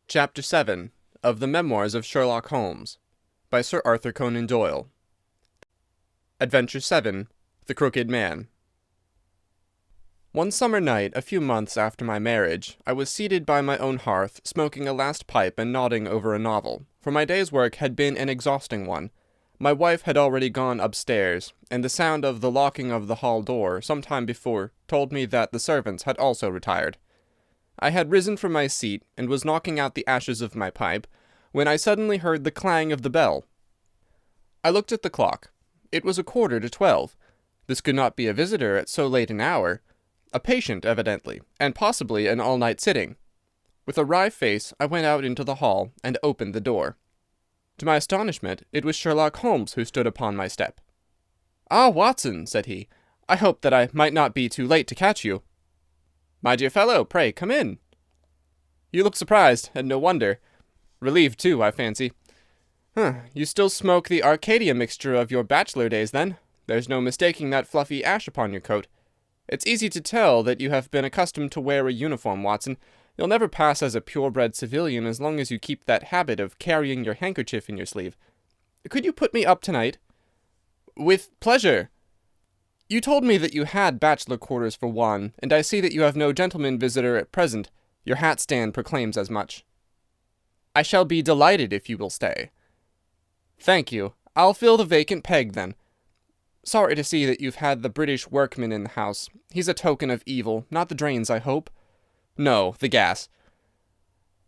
Chapter 7 of the Memoirs of Sherlock Holmes by Sir Arthur Conan Doyle. Adventure 7. The Crooked Man. One summer night, a few months after my marriage, I was seated by my own hearth, smoking a last pipe and nodding over a novel, for my day's work had been an exhausting one. My wife had already gone upstairs, and the sound of the locking of the hall door some time before told me that the servants had also retired. I had risen from my seat, and was knocking out the ashes of my pipe, when I suddenly heard the clang of the bell. I looked at the clock. It was 11:45. This could not be a visitor at so late an hour. A patient, evidently, and possibly an all-night sitting. With a wry face, I went out into the hall, and opened the door. To my astonishment, it was Sherlock Holmes who stood upon my step. "Ah, Watson," said he, "I hoped that I might not be too late to catch you." "My dear fellow, pray come in." "You look surprised, and no wonder. Relieved, too, I fancy. You still smoke the Arcadia mixture of your bachelor days, then? There's no mistaking that fluffy ash upon your coat. It's easy to tell that you have been accustomed to wear a uniform, Watson. You'll never pass as a purebred civilian as long as you keep that habit of carrying your handkerchief in your sleeve. Could you put me up tonight?" "With pleasure." "You told me that you had bachelor quarters for one, and I see that you have no gentleman visitor at present. Your hat stand proclaims as much." "I shall be delighted if you will stay." "Thank you. I'll fill the vacant peg, then. Sorry to see that you've had the British workman in the house. He's a token of evil. Not the drains, I hope?" "No, the gas."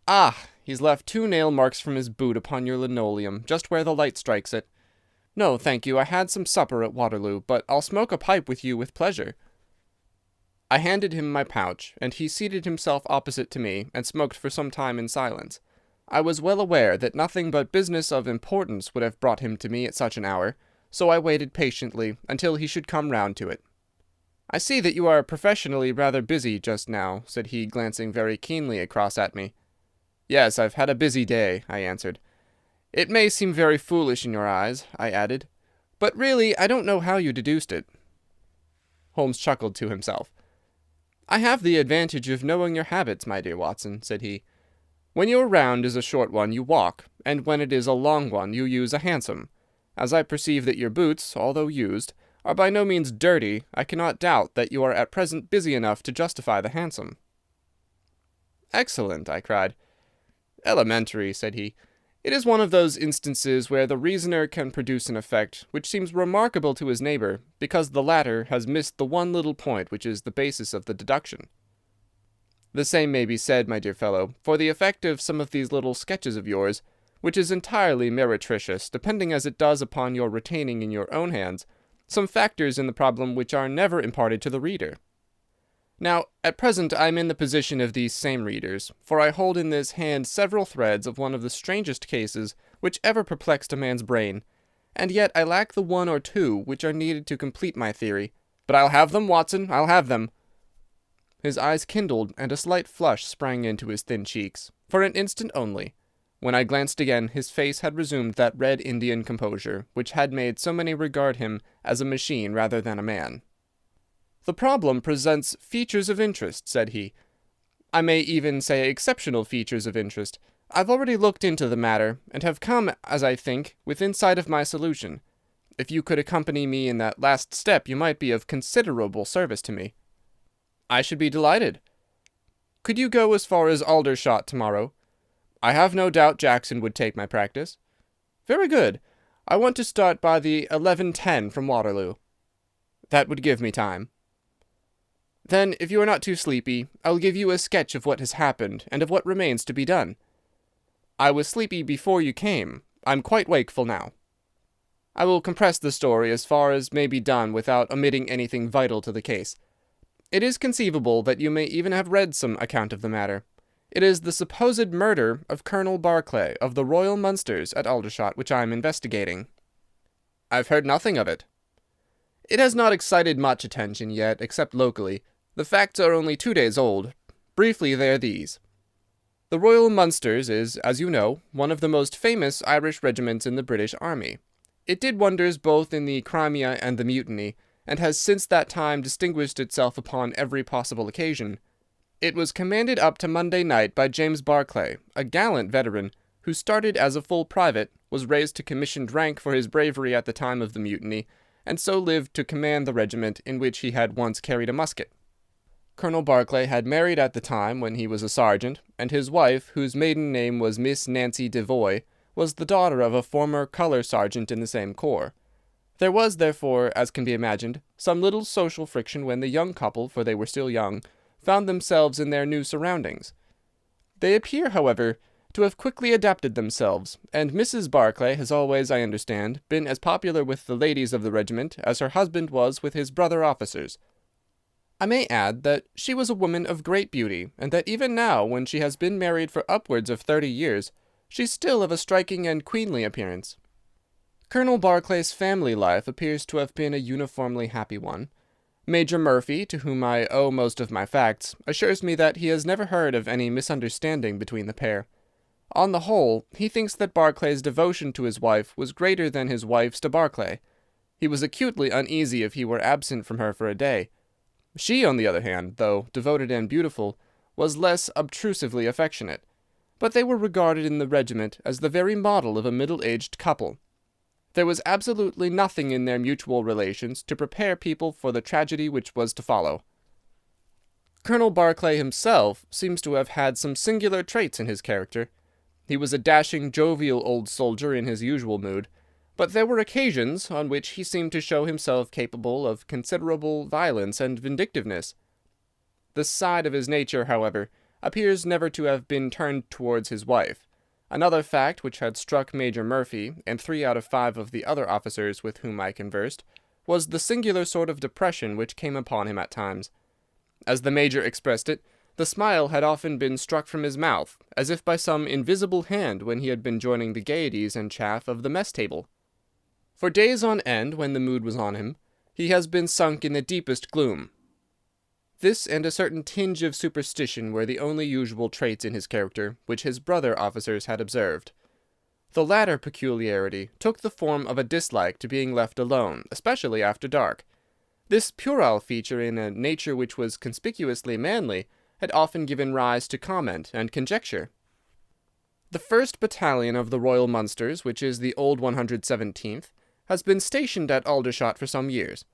"Ah, he's left 2 nail marks from his boot upon your linoleum, just where the light strikes it. No, thank you, I had some supper at Waterloo, but I'll smoke a pipe with you with pleasure." I handed him my pouch, and he seated himself opposite to me, and smoked for some time in silence. I was well aware that nothing but business of importance would have brought him to me at such an hour, so I waited patiently until he should come round to it. "I see that you are professionally rather busy just now," said he, glancing very keenly across at me. "Yes, I've had a busy day," I answered. "It may seem very foolish in your eyes," I added, "but really I don't know how you deduced it." Holmes chuckled to himself. "I have the advantage of knowing your habits, my dear Watson," said he. "When your round is a short one you walk, and when it is a long one you use a hansom. As I perceive that your boots, although used, are by no means dirty, I cannot doubt that you are at present busy enough to justify the hansom." "Excellent," I cried. "Elementary," said he. "It is one of those instances where the reasoner can produce an effect which seems remarkable to his neighbour, because the latter has missed the one little point which is the basis of the deduction." "The same may be said, my dear fellow, for the effect of some of these little sketches of yours, which is entirely meretricious, depending as it does upon your retaining in your own hands some factors in the problem which are never imparted to the reader. Now, at present I am in the position of these same readers, for I hold in this hand several threads of one of the strangest cases which ever perplexed a man's brain, and yet I lack the one or two which are needed to complete my theory. But I'll have them, Watson, I'll have them." His eyes kindled, and a slight flush sprang into his thin cheeks, for an instant only. When I glanced again, his face had resumed that red Indian composure which had made so many regard him as a machine rather than a man. "The problem presents features of interest," said he. "I may even say exceptional features of interest. I've already looked into the matter, and have come, as I think, within sight of my solution. If you could accompany me in that last step you might be of considerable service to me." "I should be delighted." "Could you go as far as Aldershot tomorrow?" "I have no doubt Jackson would take my practice." "Very good. I want to start by the 11:10 from Waterloo." "That would give me time." "Then, if you are not too sleepy, I'll give you a sketch of what has happened, and of what remains to be done. I was sleepy before you came. I'm quite wakeful now. I will compress the story as far as may be done without omitting anything vital to the case. It is conceivable that you may even have read some account of the matter. It is the supposed murder of Colonel Barclay of the Royal Munsters at Aldershot which I am investigating." "I've heard nothing of it." "It has not excited much attention yet, except locally. The facts are only 2 days old. Briefly, they are these. The Royal Munsters is, as you know, one of the most famous Irish regiments in the British Army. It did wonders both in the Crimea and the Mutiny, and has since that time distinguished itself upon every possible occasion. It was commanded up to Monday night by James Barclay, a gallant veteran, who started as a full private, was raised to commissioned rank for his bravery at the time of the mutiny, and so lived to command the regiment in which he had once carried a musket. Colonel Barclay had married at the time when he was a sergeant, and his wife, whose maiden name was Miss Nancy Devoy, was the daughter of a former colour sergeant in the same corps. There was, therefore, as can be imagined, some little social friction when the young couple, for they were still young, found themselves in their new surroundings. They appear, however, to have quickly adapted themselves, and Mrs. Barclay has always, I understand, been as popular with the ladies of the regiment as her husband was with his brother officers. I may add that she was a woman of great beauty, and that even now, when she has been married for upwards of 30 years, she's still of a striking and queenly appearance. Colonel Barclay's family life appears to have been a uniformly happy one. Major Murphy, to whom I owe most of my facts, assures me that he has never heard of any misunderstanding between the pair. On the whole, he thinks that Barclay's devotion to his wife was greater than his wife's to Barclay. He was acutely uneasy if he were absent from her for a day. She, on the other hand, though devoted and beautiful, was less obtrusively affectionate. But they were regarded in the regiment as the very model of a middle-aged couple. There was absolutely nothing in their mutual relations to prepare people for the tragedy which was to follow. Colonel Barclay himself seems to have had some singular traits in his character. He was a dashing, jovial old soldier in his usual mood, but there were occasions on which he seemed to show himself capable of considerable violence and vindictiveness. This side of his nature, however, appears never to have been turned towards his wife. Another fact which had struck Major Murphy, and 3 out of 5 of the other officers with whom I conversed, was the singular sort of depression which came upon him at times. As the Major expressed it, the smile had often been struck from his mouth, as if by some invisible hand when he had been joining the gaieties and chaff of the mess table. For days on end, when the mood was on him, he has been sunk in the deepest gloom. This and a certain tinge of superstition were the only usual traits in his character which his brother officers had observed. The latter peculiarity took the form of a dislike to being left alone, especially after dark. This puerile feature in a nature which was conspicuously manly had often given rise to comment and conjecture. The 1st Battalion of the Royal Munsters, which is the old 117th, has been stationed at Aldershot for some years.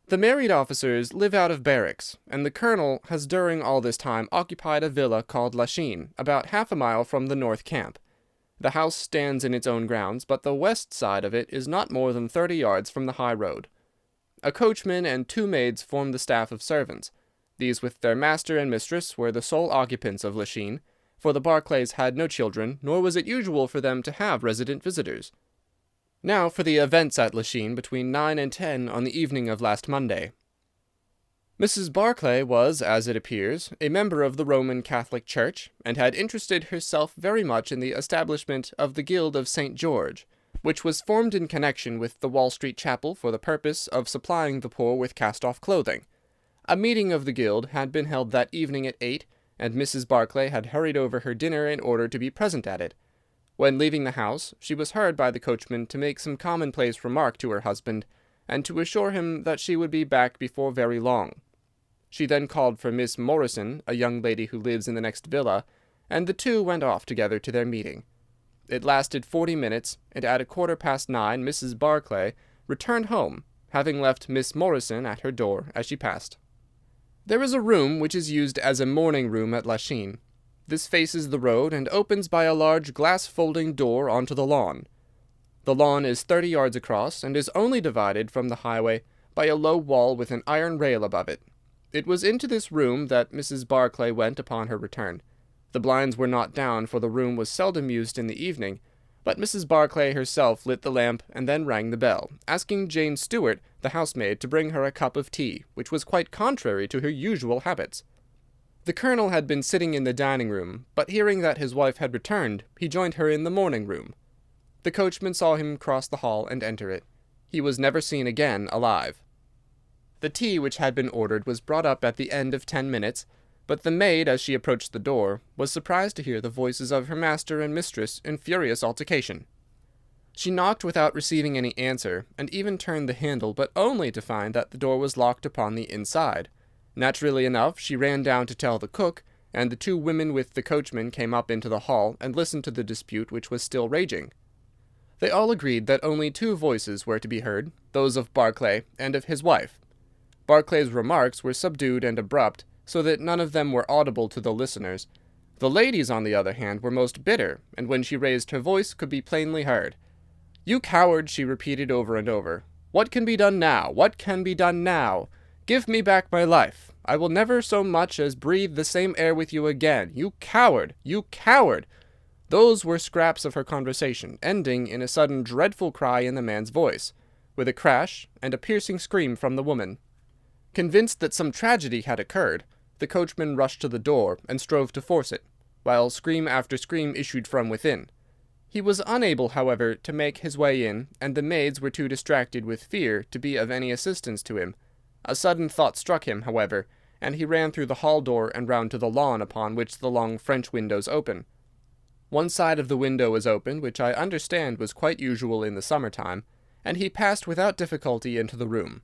The married officers live out of barracks, and the colonel has during all this time occupied a villa called Lachine, about half a mile from the north camp. The house stands in its own grounds, but the west side of it is not more than 30 yards from the high road. A coachman and 2 maids form the staff of servants. These, with their master and mistress, were the sole occupants of Lachine, for the Barclays had no children, nor was it usual for them to have resident visitors. Now for the events at Lachine between 9 and 10 on the evening of last Monday. Mrs. Barclay was, as it appears, a member of the Roman Catholic Church, and had interested herself very much in the establishment of the Guild of St. George, which was formed in connection with the Wall Street Chapel for the purpose of supplying the poor with cast-off clothing. A meeting of the Guild had been held that evening at 8, and Mrs. Barclay had hurried over her dinner in order to be present at it. When leaving the house, she was heard by the coachman to make some commonplace remark to her husband, and to assure him that she would be back before very long. She then called for Miss Morrison, a young lady who lives in the next villa, and the two went off together to their meeting. It lasted 40 minutes, and at 9:15 Mrs. Barclay returned home, having left Miss Morrison at her door as she passed. There is a room which is used as a morning room at Lachine. This faces the road and opens by a large glass folding door onto the lawn. The lawn is 30 yards across, and is only divided from the highway by a low wall with an iron rail above it. It was into this room that Mrs. Barclay went upon her return. The blinds were not down, for the room was seldom used in the evening, but Mrs. Barclay herself lit the lamp and then rang the bell, asking Jane Stewart, the housemaid, to bring her a cup of tea, which was quite contrary to her usual habits. The colonel had been sitting in the dining-room, but hearing that his wife had returned, he joined her in the morning-room. The coachman saw him cross the hall and enter it. He was never seen again alive. The tea which had been ordered was brought up at the end of 10 minutes, but the maid, as she approached the door, was surprised to hear the voices of her master and mistress in furious altercation. She knocked without receiving any answer, and even turned the handle, but only to find that the door was locked upon the inside, Naturally enough, she ran down to tell the cook, and the two women with the coachman came up into the hall and listened to the dispute which was still raging. They all agreed that only two voices were to be heard, those of Barclay and of his wife. Barclay's remarks were subdued and abrupt, so that none of them were audible to the listeners. The lady's, on the other hand, were most bitter, and when she raised her voice could be plainly heard. "You coward," she repeated over and over. "What can be done now? What can be done now? Give me back my life. I will never so much as breathe the same air with you again. You coward! You coward!" Those were scraps of her conversation, ending in a sudden dreadful cry in the man's voice, with a crash and a piercing scream from the woman. Convinced that some tragedy had occurred, the coachman rushed to the door and strove to force it, while scream after scream issued from within. He was unable, however, to make his way in, and the maids were too distracted with fear to be of any assistance to him. A sudden thought struck him, however, and he ran through the hall door and round to the lawn upon which the long French windows open. One side of the window was open, which I understand was quite usual in the summer-time, and he passed without difficulty into the room.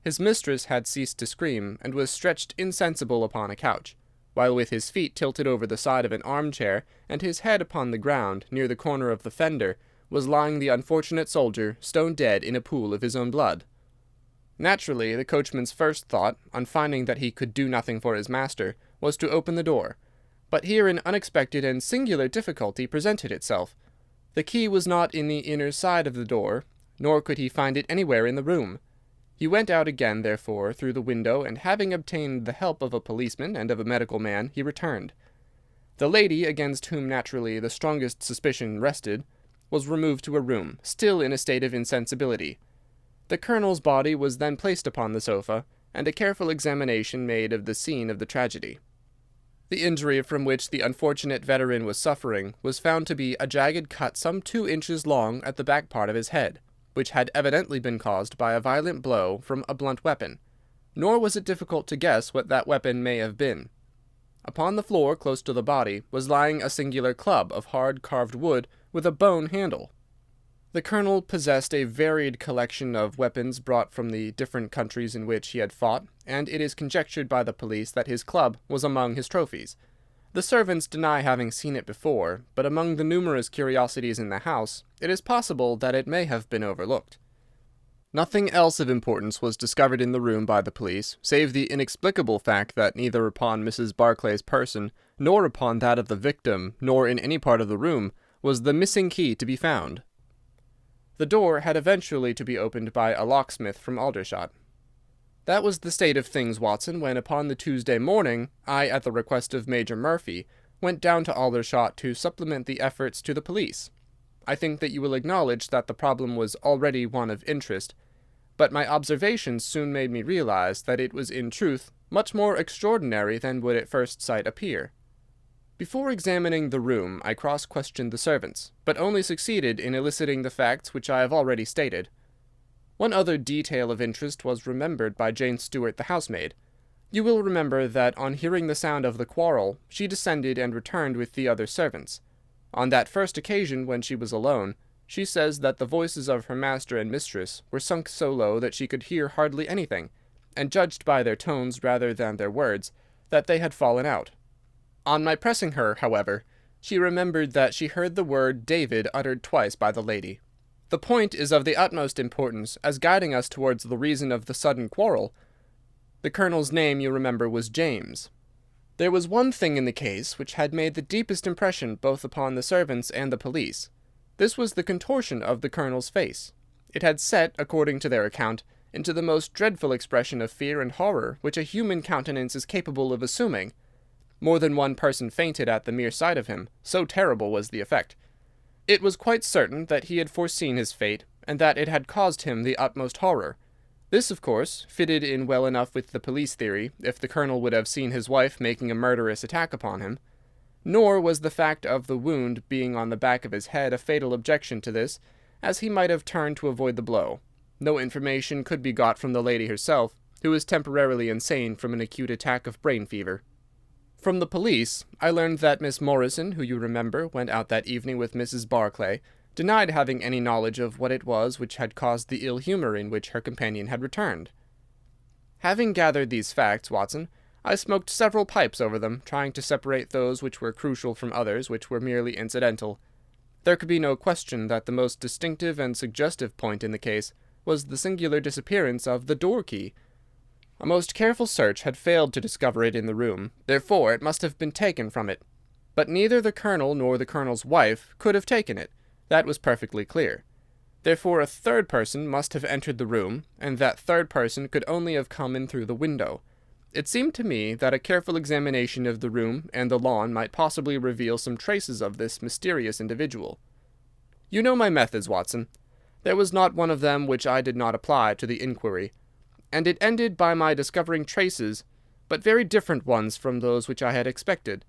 His mistress had ceased to scream, and was stretched insensible upon a couch, while with his feet tilted over the side of an armchair, and his head upon the ground, near the corner of the fender, was lying the unfortunate soldier, stone dead in a pool of his own blood. Naturally, the coachman's first thought, on finding that he could do nothing for his master, was to open the door. But here an unexpected and singular difficulty presented itself. The key was not in the inner side of the door, nor could he find it anywhere in the room. He went out again, therefore, through the window, and having obtained the help of a policeman and of a medical man, he returned. The lady, against whom naturally the strongest suspicion rested, was removed to a room, still in a state of insensibility. The colonel's body was then placed upon the sofa, and a careful examination made of the scene of the tragedy. The injury from which the unfortunate veteran was suffering was found to be a jagged cut some 2 inches long at the back part of his head, which had evidently been caused by a violent blow from a blunt weapon, nor was it difficult to guess what that weapon may have been. Upon the floor, close to the body, was lying a singular club of hard carved wood with a bone handle. The colonel possessed a varied collection of weapons brought from the different countries in which he had fought, and it is conjectured by the police that his club was among his trophies. The servants deny having seen it before, but among the numerous curiosities in the house, it is possible that it may have been overlooked. Nothing else of importance was discovered in the room by the police, save the inexplicable fact that neither upon Mrs. Barclay's person, nor upon that of the victim, nor in any part of the room, was the missing key to be found. The door had eventually to be opened by a locksmith from Aldershot. That was the state of things, Watson, when upon the Tuesday morning, I, at the request of Major Murphy, went down to Aldershot to supplement the efforts to the police. I think that you will acknowledge that the problem was already one of interest, but my observations soon made me realize that it was in truth much more extraordinary than would at first sight appear. Before examining the room, I cross-questioned the servants, but only succeeded in eliciting the facts which I have already stated. One other detail of interest was remembered by Jane Stewart, the housemaid. You will remember that on hearing the sound of the quarrel, she descended and returned with the other servants. On that first occasion, when she was alone, she says that the voices of her master and mistress were sunk so low that she could hear hardly anything, and judged by their tones rather than their words, that they had fallen out. On my pressing her, however, she remembered that she heard the word David uttered twice by the lady. The point is of the utmost importance, as guiding us towards the reason of the sudden quarrel. The colonel's name, you remember, was James. There was one thing in the case which had made the deepest impression both upon the servants and the police. This was the contortion of the colonel's face. It had set, according to their account, into the most dreadful expression of fear and horror which a human countenance is capable of assuming. More than one person fainted at the mere sight of him, so terrible was the effect. It was quite certain that he had foreseen his fate, and that it had caused him the utmost horror. This, of course, fitted in well enough with the police theory, if the colonel would have seen his wife making a murderous attack upon him. Nor was the fact of the wound being on the back of his head a fatal objection to this, as he might have turned to avoid the blow. No information could be got from the lady herself, who was temporarily insane from an acute attack of brain fever. From the police, I learned that Miss Morrison, who you remember went out that evening with Mrs. Barclay, denied having any knowledge of what it was which had caused the ill humour in which her companion had returned. Having gathered these facts, Watson, I smoked several pipes over them, trying to separate those which were crucial from others which were merely incidental. There could be no question that the most distinctive and suggestive point in the case was the singular disappearance of the door-key. A most careful search had failed to discover it in the room, therefore it must have been taken from it. But neither the Colonel nor the Colonel's wife could have taken it. That was perfectly clear. Therefore a third person must have entered the room, and that third person could only have come in through the window. It seemed to me that a careful examination of the room and the lawn might possibly reveal some traces of this mysterious individual. You know my methods, Watson. There was not one of them which I did not apply to the inquiry, and it ended by my discovering traces, but very different ones from those which I had expected.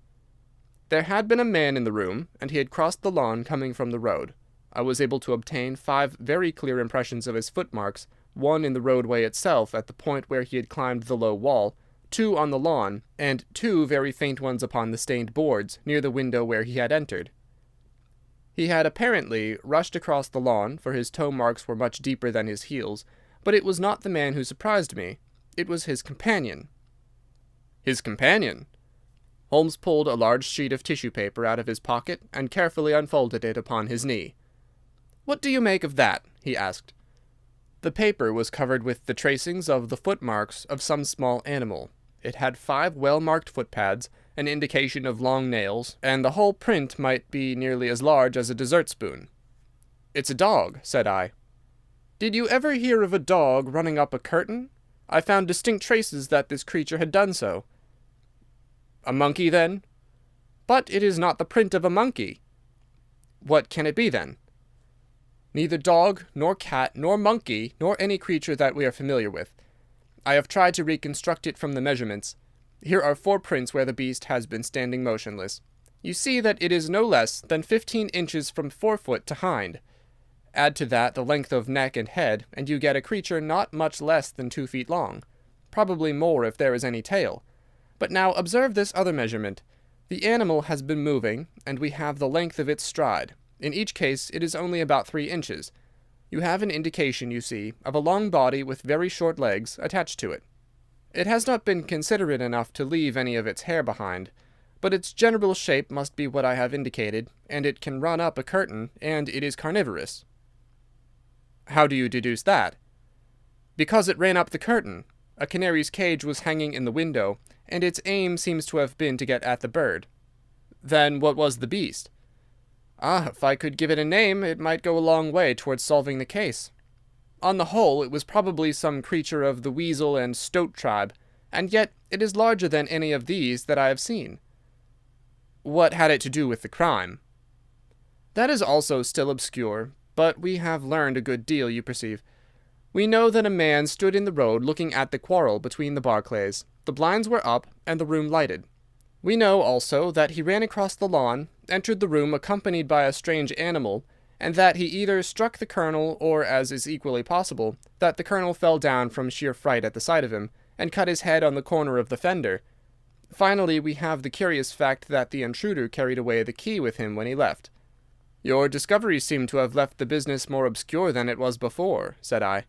There had been a man in the room, and he had crossed the lawn coming from the road. I was able to obtain 5 very clear impressions of his footmarks, 1 in the roadway itself at the point where he had climbed the low wall, 2 on the lawn, and 2 very faint ones upon the stained boards near the window where he had entered. He had apparently rushed across the lawn, for his toe marks were much deeper than his heels, but it was not the man who surprised me. It was his companion. His companion! Holmes pulled a large sheet of tissue paper out of his pocket and carefully unfolded it upon his knee. "What do you make of that?" he asked. The paper was covered with the tracings of the footmarks of some small animal. It had 5 well-marked footpads, an indication of long nails, and the whole print might be nearly as large as a dessert spoon. "It's a dog," said I. "Did you ever hear of a dog running up a curtain? I found distinct traces that this creature had done so." "A monkey, then?" "But it is not the print of a monkey." "What can it be, then?" "Neither dog, nor cat, nor monkey, nor any creature that we are familiar with. I have tried to reconstruct it from the measurements. Here are 4 prints where the beast has been standing motionless. You see that it is no less than 15 inches from forefoot to hind. Add to that the length of neck and head, and you get a creature not much less than 2 feet long, probably more if there is any tail. But now observe this other measurement. The animal has been moving, and we have the length of its stride. In each case it is only about 3 inches. You have an indication, you see, of a long body with very short legs attached to it. It has not been considerate enough to leave any of its hair behind, but its general shape must be what I have indicated, and it can run up a curtain, and it is carnivorous." "How do you deduce that?" "Because it ran up the curtain. A canary's cage was hanging in the window, and its aim seems to have been to get at the bird." "Then what was the beast?" "Ah, if I could give it a name, it might go a long way towards solving the case. On the whole, it was probably some creature of the weasel and stoat tribe, and yet it is larger than any of these that I have seen." "What had it to do with the crime?" "That is also still obscure, but we have learned a good deal, you perceive. We know that a man stood in the road looking at the quarrel between the Barclays. The blinds were up, and the room lighted. We know also that he ran across the lawn, entered the room accompanied by a strange animal, and that he either struck the Colonel, or, as is equally possible, that the Colonel fell down from sheer fright at the sight of him, and cut his head on the corner of the fender. Finally, we have the curious fact that the intruder carried away the key with him when he left." "Your discoveries seem to have left the business more obscure than it was before," said I.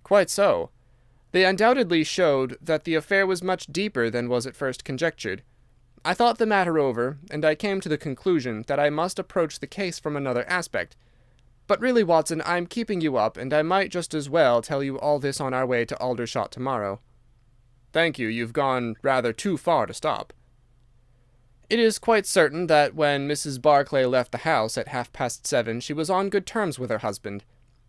"Quite so. They undoubtedly showed that the affair was much deeper than was at first conjectured. I thought the matter over, and I came to the conclusion that I must approach the case from another aspect. But really, Watson, I am keeping you up, and I might just as well tell you all this on our way to Aldershot tomorrow." "Thank you. You've gone rather too far to stop." "It is quite certain that when Mrs. Barclay left the house at 7:30 she was on good terms with her husband.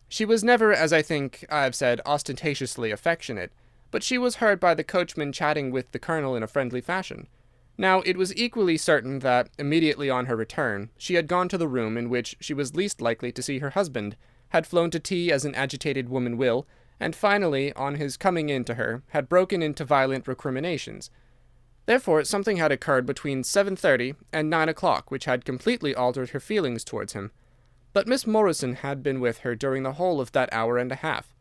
She was never, as I think I have said, ostentatiously affectionate, but she was heard by the coachman chatting with the Colonel in a friendly fashion. Now, it was equally certain that, immediately on her return, she had gone to the room in which she was least likely to see her husband, had flown to tea as an agitated woman will, and finally, on his coming in to her, had broken into violent recriminations. Therefore, something had occurred between 7:30 and 9 o'clock which had completely altered her feelings towards him. But Miss Morrison had been with her during the whole of that hour and a half.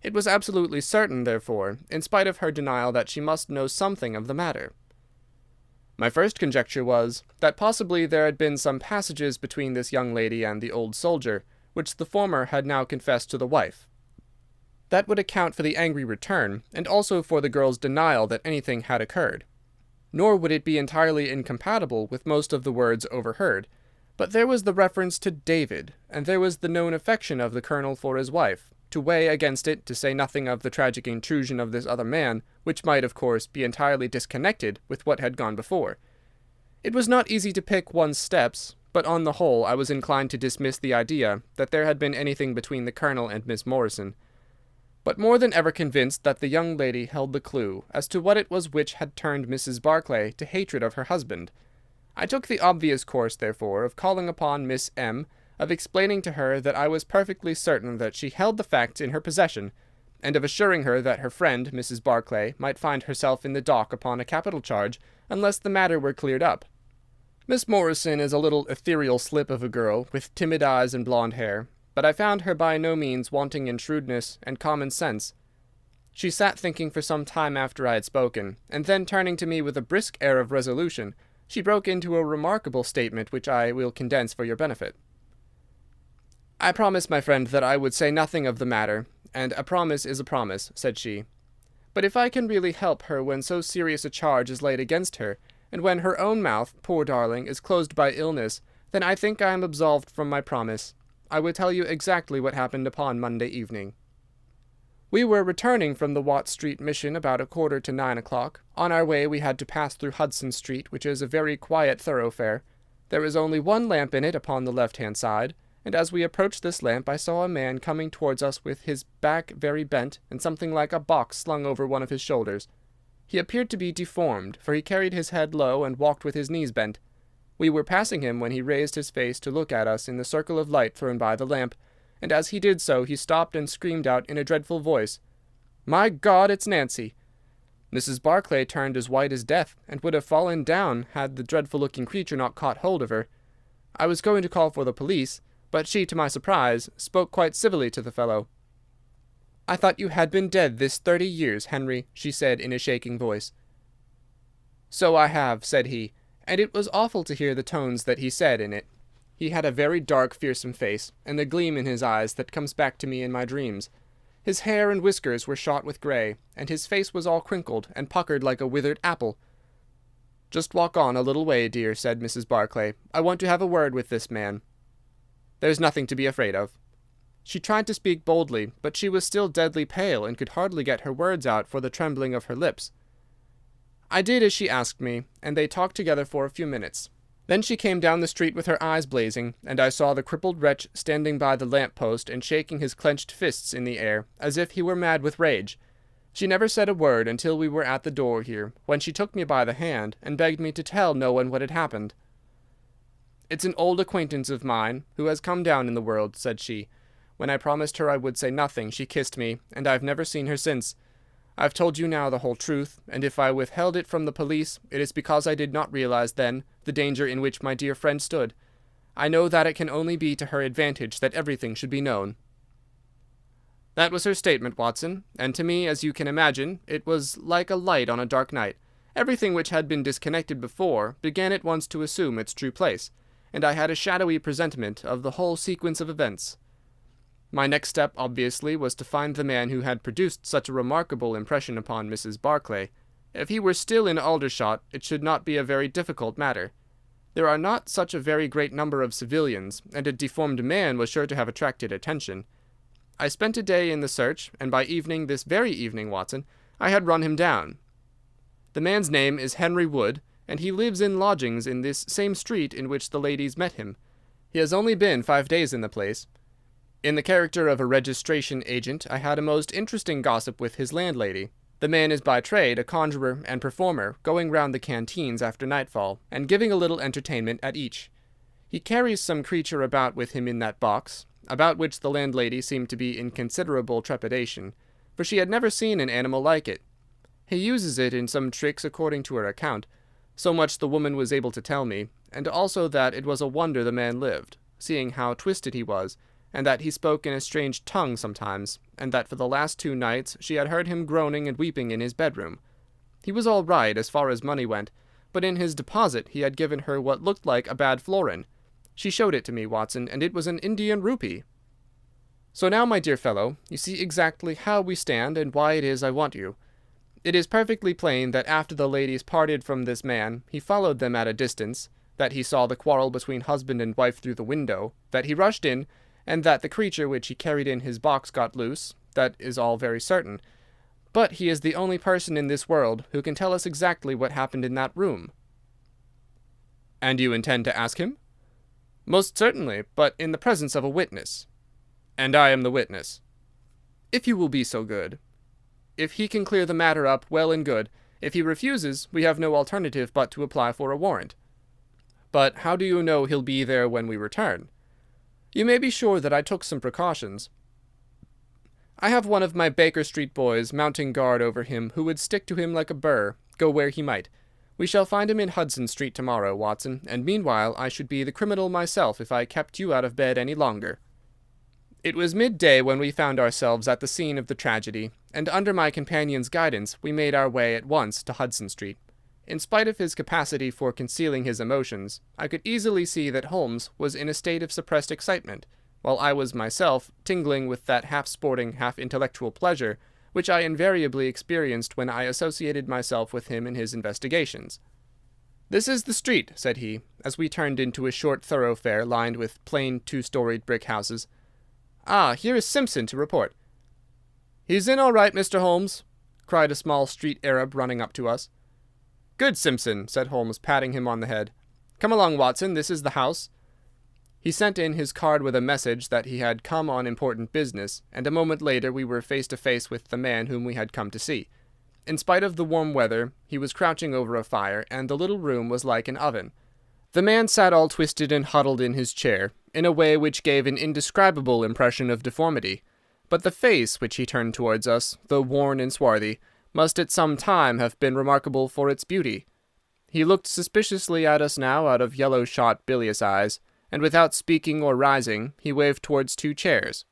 It was absolutely certain, therefore, in spite of her denial, that she must know something of the matter. My first conjecture was that possibly there had been some passages between this young lady and the old soldier, which the former had now confessed to the wife. That would account for the angry return, and also for the girl's denial that anything had occurred. Nor would it be entirely incompatible with most of the words overheard. But there was the reference to David, and there was the known affection of the colonel for his wife, to weigh against it, to say nothing of the tragic intrusion of this other man, which might, of course, be entirely disconnected with what had gone before. It was not easy to pick one's steps, but on the whole I was inclined to dismiss the idea that there had been anything between the colonel and Miss Morrison, but more than ever convinced that the young lady held the clue as to what it was which had turned Mrs. Barclay to hatred of her husband. I took the obvious course, therefore, of calling upon Miss M., of explaining to her that I was perfectly certain that she held the facts in her possession, and of assuring her that her friend, Mrs. Barclay, might find herself in the dock upon a capital charge unless the matter were cleared up. Miss Morrison is a little ethereal slip of a girl, with timid eyes and blonde hair, but I found her by no means wanting in shrewdness and common sense. She sat thinking for some time after I had spoken, and then turning to me with a brisk air of resolution, she broke into a remarkable statement which I will condense for your benefit. "I promised my friend that I would say nothing of the matter, and a promise is a promise," said she. "But if I can really help her when so serious a charge is laid against her, and when her own mouth, poor darling, is closed by illness, then I think I am absolved from my promise. I will tell you exactly what happened upon Monday evening. We were returning from the Watt Street Mission about 8:45. On our way we had to pass through Hudson Street, which is a very quiet thoroughfare. There is only one lamp in it upon the left-hand side, and as we approached this lamp I saw a man coming towards us with his back very bent, and something like a box slung over one of his shoulders. He appeared to be deformed, for he carried his head low and walked with his knees bent. We were passing him when he raised his face to look at us in the circle of light thrown by the lamp, and as he did so he stopped and screamed out in a dreadful voice, 'My God, it's Nancy!' Mrs. Barclay turned as white as death, and would have fallen down had the dreadful-looking creature not caught hold of her. I was going to call for the police, but she, to my surprise, spoke quite civilly to the fellow. 'I thought you had been dead this 30 years, Henry,' she said in a shaking voice. 'So I have,' said he, and it was awful to hear the tones that he said in it. He had a very dark, fearsome face, and a gleam in his eyes that comes back to me in my dreams. His hair and whiskers were shot with grey, and his face was all crinkled and puckered like a withered apple. 'Just walk on a little way, dear,' said Mrs. Barclay. 'I want to have a word with this man. There's nothing to be afraid of.' She tried to speak boldly, but she was still deadly pale and could hardly get her words out for the trembling of her lips. I did as she asked me, and they talked together for a few minutes. Then she came down the street with her eyes blazing, and I saw the crippled wretch standing by the lamp-post and shaking his clenched fists in the air, as if he were mad with rage. She never said a word until we were at the door here, when she took me by the hand and begged me to tell no one what had happened. 'It's an old acquaintance of mine, who has come down in the world,' said she. When I promised her I would say nothing, she kissed me, and I've never seen her since. I've told you now the whole truth, and if I withheld it from the police, it is because I did not realize then the danger in which my dear friend stood. I know that it can only be to her advantage that everything should be known.' That was her statement, Watson, and to me, as you can imagine, it was like a light on a dark night. Everything which had been disconnected before began at once to assume its true place, and I had a shadowy presentiment of the whole sequence of events. My next step, obviously, was to find the man who had produced such a remarkable impression upon Mrs. Barclay. If he were still in Aldershot, it should not be a very difficult matter. There are not such a very great number of civilians, and a deformed man was sure to have attracted attention. I spent a day in the search, and by evening, this very evening, Watson, I had run him down. The man's name is Henry Wood, and he lives in lodgings in this same street in which the ladies met him. He has only been 5 days in the place. In the character of a registration agent, I had a most interesting gossip with his landlady. The man is by trade a conjurer and performer, going round the canteens after nightfall, and giving a little entertainment at each. He carries some creature about with him in that box, about which the landlady seemed to be in considerable trepidation, for she had never seen an animal like it. He uses it in some tricks according to her account. So much the woman was able to tell me, and also that it was a wonder the man lived, seeing how twisted he was, and that he spoke in a strange tongue sometimes, and that for the last 2 nights she had heard him groaning and weeping in his bedroom. He was all right as far as money went, but in his deposit he had given her what looked like a bad florin. She showed it to me, Watson, and it was an Indian rupee." So now, my dear fellow, you see exactly how we stand and why it is I want you. It is perfectly plain that after the ladies parted from this man, he followed them at a distance, that he saw the quarrel between husband and wife through the window, that he rushed in, and that the creature which he carried in his box got loose. That is all very certain. But he is the only person in this world who can tell us exactly what happened in that room." "And you intend to ask him?" "Most certainly, but in the presence of a witness." "And I am the witness." "If you will be so good. If he can clear the matter up, well and good. If he refuses, we have no alternative but to apply for a warrant." "But how do you know he'll be there when we return?" "You may be sure that I took some precautions. I have one of my Baker Street boys mounting guard over him who would stick to him like a burr, go where he might. We shall find him in Hudson Street tomorrow, Watson, and meanwhile I should be the criminal myself if I kept you out of bed any longer." It was midday when we found ourselves at the scene of the tragedy, and under my companion's guidance we made our way at once to Hudson Street. In spite of his capacity for concealing his emotions, I could easily see that Holmes was in a state of suppressed excitement, while I was myself tingling with that half-sporting, half-intellectual pleasure which I invariably experienced when I associated myself with him in his investigations. "This is the street," said he, as we turned into a short thoroughfare lined with plain two-storied brick houses. "Ah, here is Simpson to report." "He's in all right, Mr. Holmes," cried a small street Arab running up to us. "Good, Simpson," said Holmes, patting him on the head. "Come along, Watson, this is the house." He sent in his card with a message that he had come on important business, and a moment later we were face to face with the man whom we had come to see. In spite of the warm weather, he was crouching over a fire, and the little room was like an oven. The man sat all twisted and huddled in his chair, in a way which gave an indescribable impression of deformity. But the face which he turned towards us, though worn and swarthy, must at some time have been remarkable for its beauty. He looked suspiciously at us now out of yellow-shot bilious eyes, and without speaking or rising, he waved towards two chairs.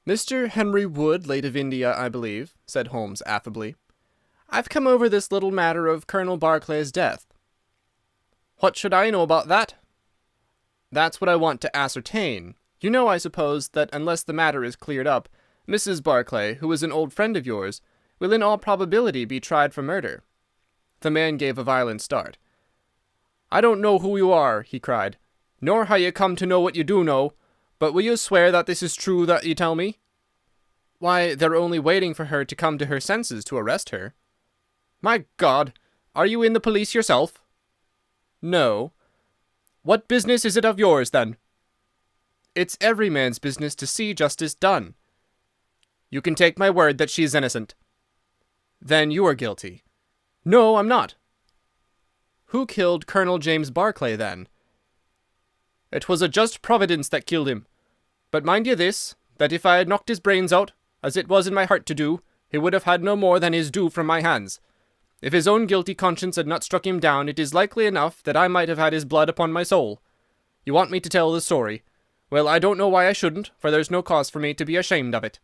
"Mr. Henry Wood, late of India, I believe," said Holmes affably. "I've come over this little matter of Colonel Barclay's death." "What should I know about that?" "That's what I want to ascertain. You know, I suppose, that unless the matter is cleared up, Mrs. Barclay, who is an old friend of yours, will in all probability be tried for murder." The man gave a violent start. "I don't know who you are," he cried, "nor how you come to know what you do know, but will you swear that this is true that you tell me?" "Why, they're only waiting for her to come to her senses to arrest her." "My God! Are you in the police yourself?" "No." "What business is it of yours, then?" "It's every man's business to see justice done." "You can take my word that she is innocent." "Then you are guilty." "No, I'm not." "Who killed Colonel James Barclay, then?" "It was a just providence that killed him. But mind you this, that if I had knocked his brains out, as it was in my heart to do, he would have had no more than his due from my hands. If his own guilty conscience had not struck him down, it is likely enough that I might have had his blood upon my soul. You want me to tell the story. Well, I don't know why I shouldn't, for there's no cause for me to be ashamed of it.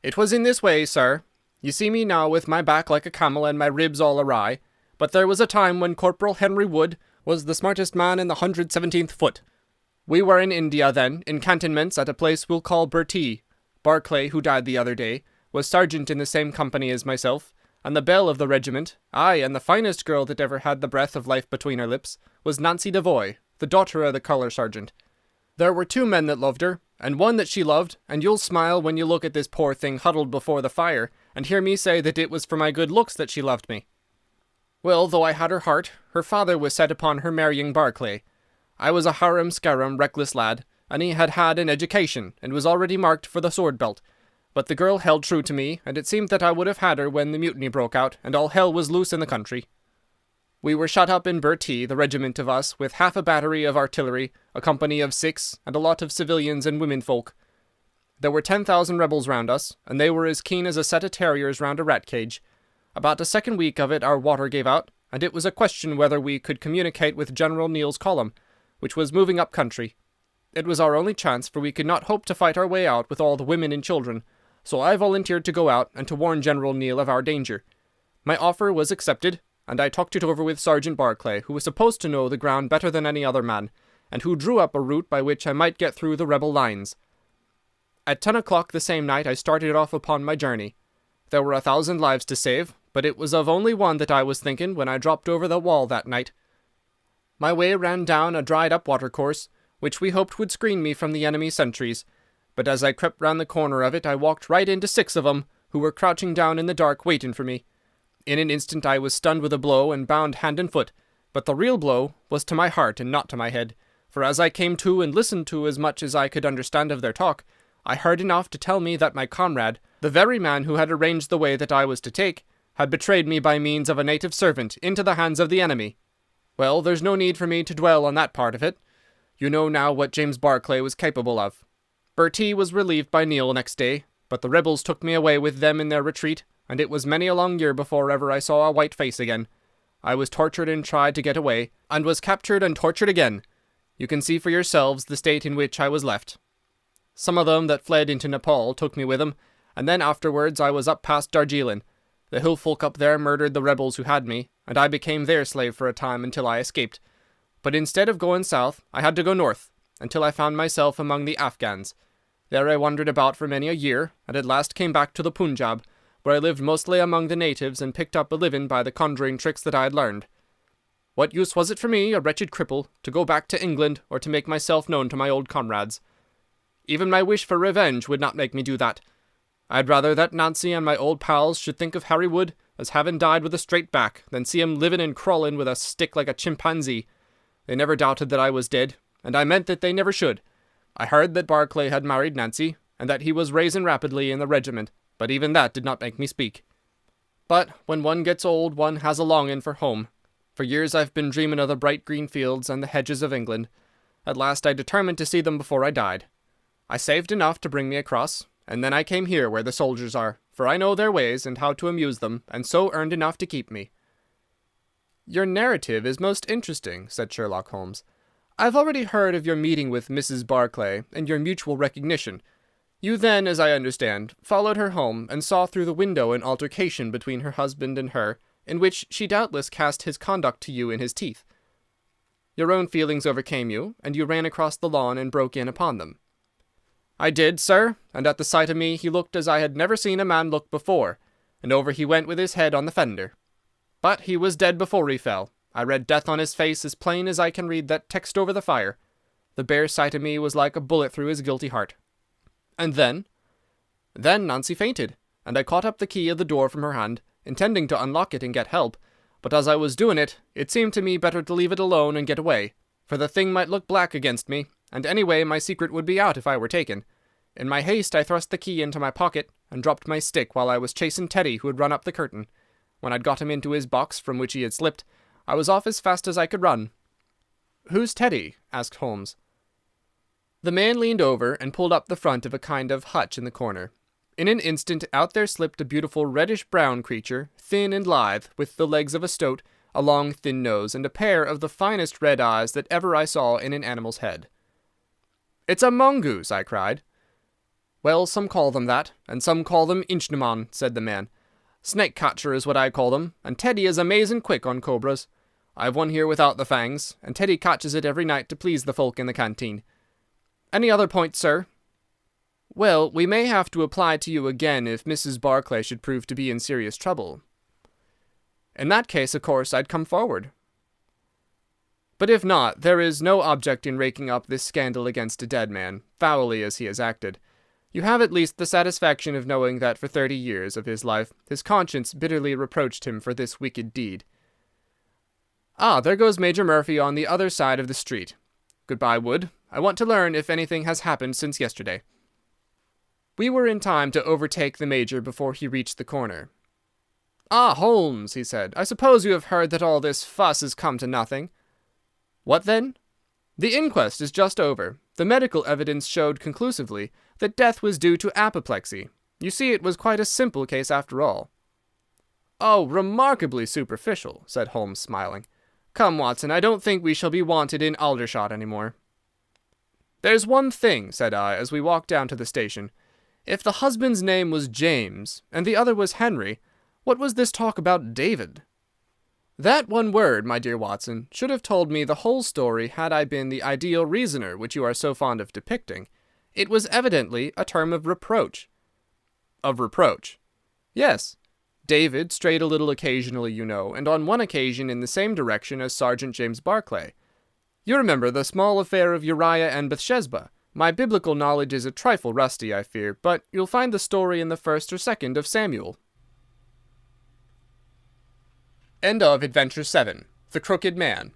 It was in this way, sir. You see me now with my back like a camel and my ribs all awry, but there was a time when Corporal Henry Wood was the smartest man in the 117th foot. We were in India then, in cantonments at a place we'll call Bertie. Barclay, who died the other day, was sergeant in the same company as myself, and the belle of the regiment, aye, and the finest girl that ever had the breath of life between her lips, was Nancy Devoy, the daughter of the colour sergeant. There were two men that loved her, and one that she loved, and you'll smile when you look at this poor thing huddled before the fire, and hear me say that it was for my good looks that she loved me. Well, though I had her heart, her father was set upon her marrying Barclay. I was a harum-scarum, reckless lad, and he had had an education, and was already marked for the sword belt. But the girl held true to me, and it seemed that I would have had her when the mutiny broke out, and all hell was loose in the country. We were shut up in Bertie, the regiment of us, with half a battery of artillery, a company of 6, and a lot of civilians and womenfolk. There were 10,000 rebels round us, and they were as keen as a set of terriers round a rat cage. About the second week of it our water gave out, and it was a question whether we could communicate with General Neill's column, which was moving up country. It was our only chance, for we could not hope to fight our way out with all the women and children, so I volunteered to go out and to warn General Neill of our danger. My offer was accepted, and I talked it over with Sergeant Barclay, who was supposed to know the ground better than any other man, and who drew up a route by which I might get through the rebel lines. At 10 o'clock the same night I started off upon my journey. There were 1,000 lives to save, but it was of only one that I was thinking when I dropped over the wall that night. My way ran down a dried-up watercourse, which we hoped would screen me from the enemy's sentries, but as I crept round the corner of it I walked right into 6 of 'em, who were crouching down in the dark waiting for me. In an instant I was stunned with a blow and bound hand and foot, but the real blow was to my heart and not to my head, for as I came to and listened to as much as I could understand of their talk, I heard enough to tell me that my comrade, the very man who had arranged the way that I was to take, had betrayed me by means of a native servant into the hands of the enemy. Well, there's no need for me to dwell on that part of it. You know now what James Barclay was capable of. Bertie was relieved by Neil next day, but the rebels took me away with them in their retreat, and it was many a long year before ever I saw a white face again. I was tortured and tried to get away, and was captured and tortured again. You can see for yourselves the state in which I was left. Some of them that fled into Nepal took me with them, and then afterwards I was up past Darjeeling. The hill folk up there murdered the rebels who had me, and I became their slave for a time until I escaped. But instead of going south, I had to go north, until I found myself among the Afghans. There I wandered about for many a year, and at last came back to the Punjab, where I lived mostly among the natives and picked up a living by the conjuring tricks that I had learned. What use was it for me, a wretched cripple, to go back to England or to make myself known to my old comrades? Even my wish for revenge would not make me do that. I'd rather that Nancy and my old pals should think of Harry Wood as having died with a straight back than see him living and crawling with a stick like a chimpanzee. They never doubted that I was dead, and I meant that they never should. I heard that Barclay had married Nancy, and that he was raising rapidly in the regiment, but even that did not make me speak. But when one gets old one has a longing for home. For years I've been dreaming of the bright green fields and the hedges of England. At last I determined to see them before I died. I saved enough to bring me across, and then I came here where the soldiers are, for I know their ways and how to amuse them, and so earned enough to keep me." "Your narrative is most interesting," said Sherlock Holmes. "I've already heard of your meeting with Mrs. Barclay, and your mutual recognition. You then, as I understand, followed her home, and saw through the window an altercation between her husband and her, in which she doubtless cast his conduct to you in his teeth. Your own feelings overcame you, and you ran across the lawn and broke in upon them." "I did, sir, and at the sight of me he looked as I had never seen a man look before, and over he went with his head on the fender. But he was dead before he fell. I read death on his face as plain as I can read that text over the fire. The bare sight of me was like a bullet through his guilty heart." "And then?" "Then Nancy fainted, and I caught up the key of the door from her hand, intending to unlock it and get help, but as I was doing it, it seemed to me better to leave it alone and get away, for the thing might look black against me, and anyway my secret would be out if I were taken. In my haste I thrust the key into my pocket, and dropped my stick while I was chasing Teddy, who had run up the curtain. When I'd got him into his box from which he had slipped, I was off as fast as I could run." "Who's Teddy?" asked Holmes. The man leaned over and pulled up the front of a kind of hutch in the corner. In an instant out there slipped a beautiful reddish-brown creature, thin and lithe, with the legs of a stoat, a long thin nose, and a pair of the finest red eyes that ever I saw in an animal's head. "It's a mongoose!" I cried. "Well, some call them that, and some call them Inchnaman," said the man. "Snake-catcher is what I call them, and Teddy is amazing quick on cobras. I've one here without the fangs, and Teddy catches it every night to please the folk in the canteen. Any other points, sir?" "Well, we may have to apply to you again if Mrs. Barclay should prove to be in serious trouble." "In that case, of course, I'd come forward." "But if not, there is no object in raking up this scandal against a dead man, foully as he has acted. You have at least the satisfaction of knowing that for 30 years of his life his conscience bitterly reproached him for this wicked deed. Ah, there goes Major Murphy on the other side of the street. Goodbye, Wood. I want to learn if anything has happened since yesterday." We were in time to overtake the Major before he reached the corner. "Ah, Holmes," he said, "I suppose you have heard that all this fuss has come to nothing." "What then?" "The inquest is just over. The medical evidence showed conclusively that death was due to apoplexy. You see, it was quite a simple case after all." "Oh, remarkably superficial," said Holmes, smiling. "Come, Watson, I don't think we shall be wanted in Aldershot any more." "There's one thing," said I, as we walked down to the station. "If the husband's name was James, and the other was Henry, what was this talk about David?" "That one word, my dear Watson, should have told me the whole story had I been the ideal reasoner which you are so fond of depicting. It was evidently a term of reproach. Of reproach. Yes. David strayed a little occasionally, you know, and on one occasion in the same direction as Sergeant James Barclay. You remember the small affair of Uriah and Bathsheba. My biblical knowledge is a trifle rusty, I fear, but you'll find the story in the 1st or 2nd of Samuel. End of Adventure 7. The Crooked Man.